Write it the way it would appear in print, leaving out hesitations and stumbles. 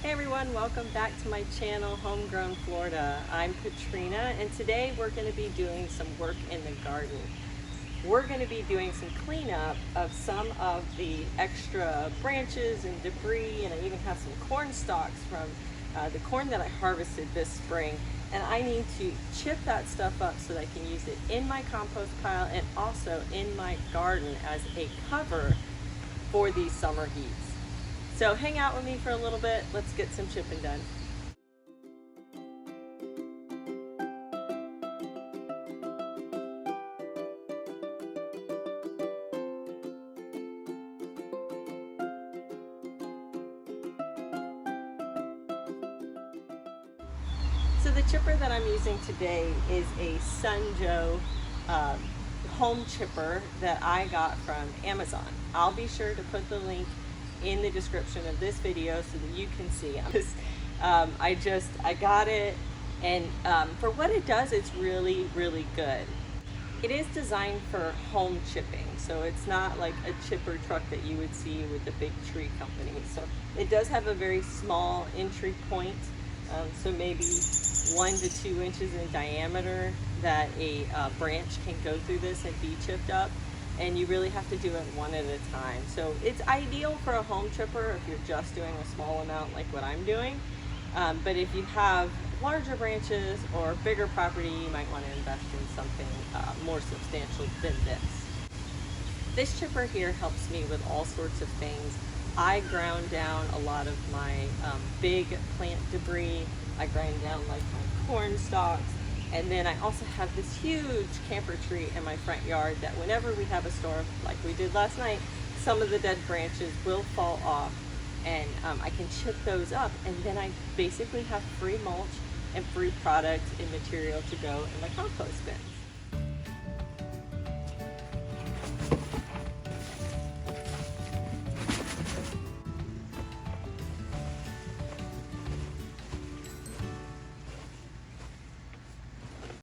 Hey everyone, welcome back to my channel, Homegrown Florida. I'm Katrina, and today we're going to be doing some work in the garden. We're going to be doing some cleanup of some of the extra branches and debris, and I even have some corn stalks from the corn that I harvested this spring. And I need to chip that stuff up so that I can use it in my compost pile and also in my garden as a cover for these summer heats. So hang out with me for a little bit. Let's get some chipping done. So the chipper that I'm using today is a Sunjoe home chipper that I got from Amazon. I'll be sure to put the link in the description of this video so that you can see. I got it, and for what it does, it's really good. It is designed for home chipping, so it's not like a chipper truck that you would see with the big tree companies. So it does have a very small entry point, so maybe 1 to 2 inches in diameter that a branch can go through this and be chipped up. And you really have to do it one at a time. So it's ideal for a home chipper if you're just doing a small amount like what I'm doing. But if you have larger branches or bigger property, you might want to invest in something more substantial than this. This chipper here helps me with all sorts of things. I ground down a lot of my big plant debris. I grind down like my corn stalks. And then I also have this huge camper tree in my front yard that whenever we have a storm like we did last night, some of the dead branches will fall off, and I can chip those up, and then I basically have free mulch and free product and material to go in my compost bin.